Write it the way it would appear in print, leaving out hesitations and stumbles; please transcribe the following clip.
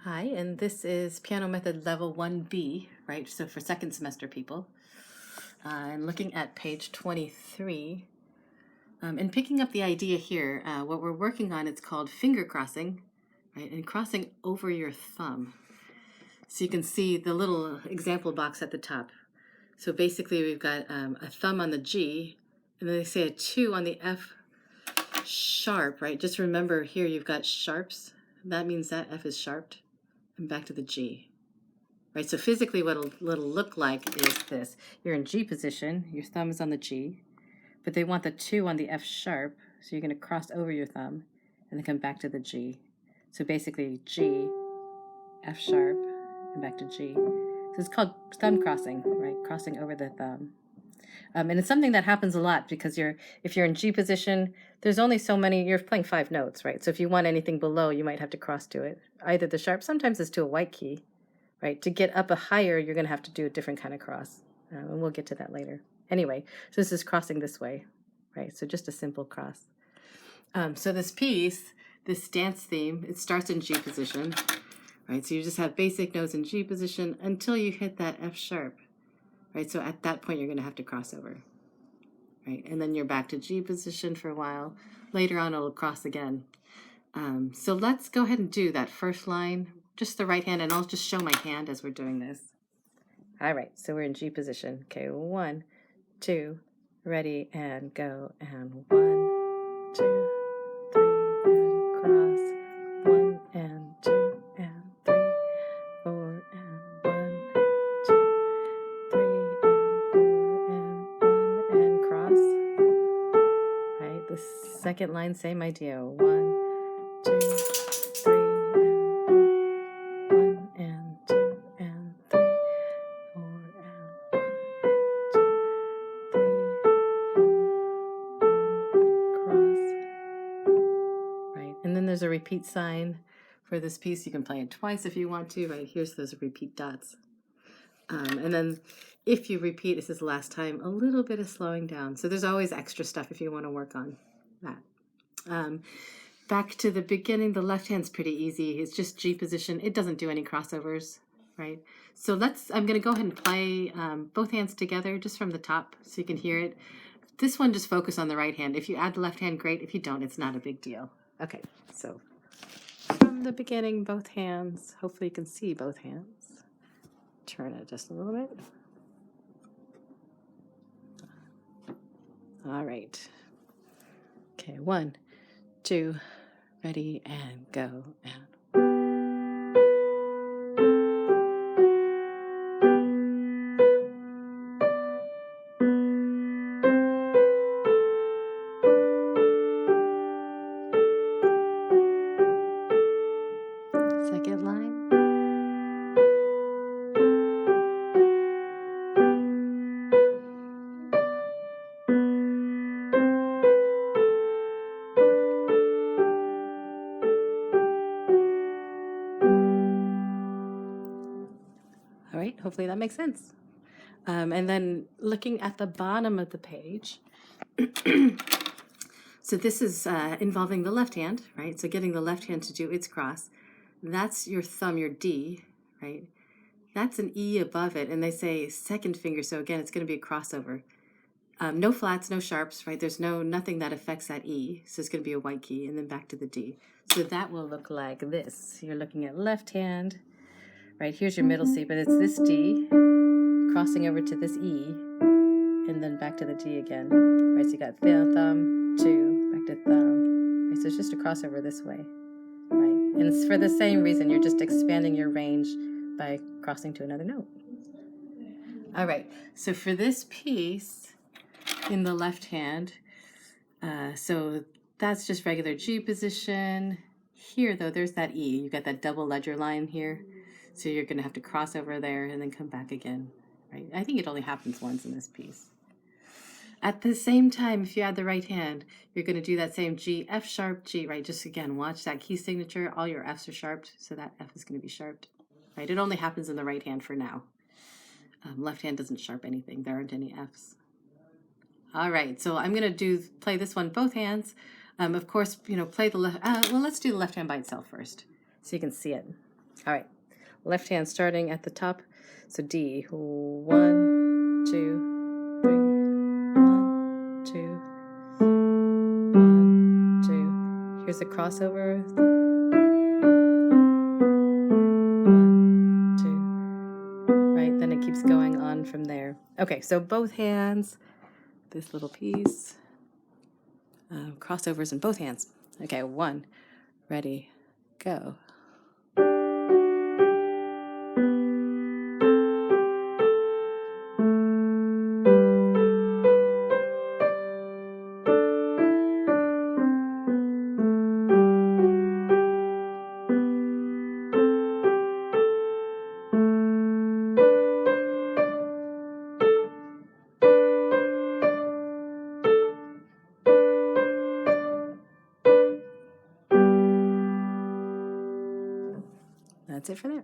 Hi, and this is Piano Method Level 1B, right? So for second semester people. I'm looking at page 23. And picking up the idea here, what we're working on, it's called finger crossing, right? And crossing over your thumb. So you can see the little example box at the top. So basically we've got a thumb on the G, and then they say a 2 on the F sharp, right? Just remember here you've got sharps. That means that F is sharped. And back to the G. Right, so physically what it'll look like is this. You're in G position, your thumb is on the G, but they want the 2 on the F sharp, so you're going to cross over your thumb and then come back to the G. So basically G, F sharp, and back to G. So it's called thumb crossing, right? Crossing over the thumb. And it's something that happens a lot because if you're in G position, there's only so many, you're playing 5 notes, right? So if you want anything below, you might have to cross to it. Either the sharp, sometimes it's to a white key, right? To get up a higher, you're going to have to do a different kind of cross. And we'll get to that later. Anyway, so this is crossing this way, right? So just a simple cross. So this piece, this dance theme, it starts in G position, right? So you just have basic notes in G position until you hit that F sharp, right? So at that point, you're going to have to cross over, right? And then you're back to G position for a while. Later on, it'll cross again. So let's go ahead and do that first line, just the right hand, and I'll just show my hand as we're doing this. All right, so we're in G position. Okay, 1, 2, ready, and go, and 1, 2, 3, and cross, 1, and 2, and 3, 4, and 1, 2, 3, and 4, and 1, and cross. Right, the second line, same idea. 1, 2, 3, and 1, and 2, and 3, 4, and 1, 2, 3, 4, 1, cross. Right, and then there's a repeat sign for this piece. You can play it twice if you want to. Right, here's those repeat dots. And then if you repeat, this is the last time, a little bit of slowing down. So there's always extra stuff if you want to work on that. Back to the beginning, the left hand's pretty easy. It's just G position. It doesn't do any crossovers, right? So I'm going to go ahead and play both hands together just from the top so you can hear it. This one, just focus on the right hand. If you add the left hand, great. If you don't, it's not a big deal. Okay, so from the beginning, both hands. Hopefully you can see both hands. Turn it just a little bit. All right. Okay, 1, 2, ready, and go, and second line. All right, hopefully that makes sense. And then looking at the bottom of the page, so this is involving the left hand, right? So getting the left hand to do its cross. That's your thumb, your D, right? That's an E above it, and they say second finger, so again, it's going to be a crossover. No flats, no sharps, right? There's nothing that affects that E, so it's going to be a white key, and then back to the D. So that will look like this. You're looking at left hand, right? Here's your middle C, but it's this D, crossing over to this E, and then back to the D again, right? So you got thumb, 2, back to thumb, right? So it's just a crossover this way, right? And it's for the same reason, you're just expanding your range by crossing to another note. All right, so for this piece in the left hand, so that's just regular G position. Here, though, there's that E. You've got that double ledger line here. So you're going to have to cross over there and then come back again, right? I think it only happens once in this piece. At the same time, if you add the right hand, you're going to do that same G, F sharp, G, right? Just again, watch that key signature. All your Fs are sharped, so that F is going to be sharped, right? It only happens in the right hand for now. Left hand doesn't sharp anything. There aren't any Fs. All right, so I'm going to play this one both hands. Of course, play the left. Well, let's do the left hand by itself first, so you can see it. All right, left hand starting at the top. So D, 1, 2, 3, 1, 2, 1, 2. Here's a crossover. 1, 2. Right, then it keeps going on from there. Okay, so both hands, this little piece, crossovers in both hands. Okay, 1, ready, go. That's it for there.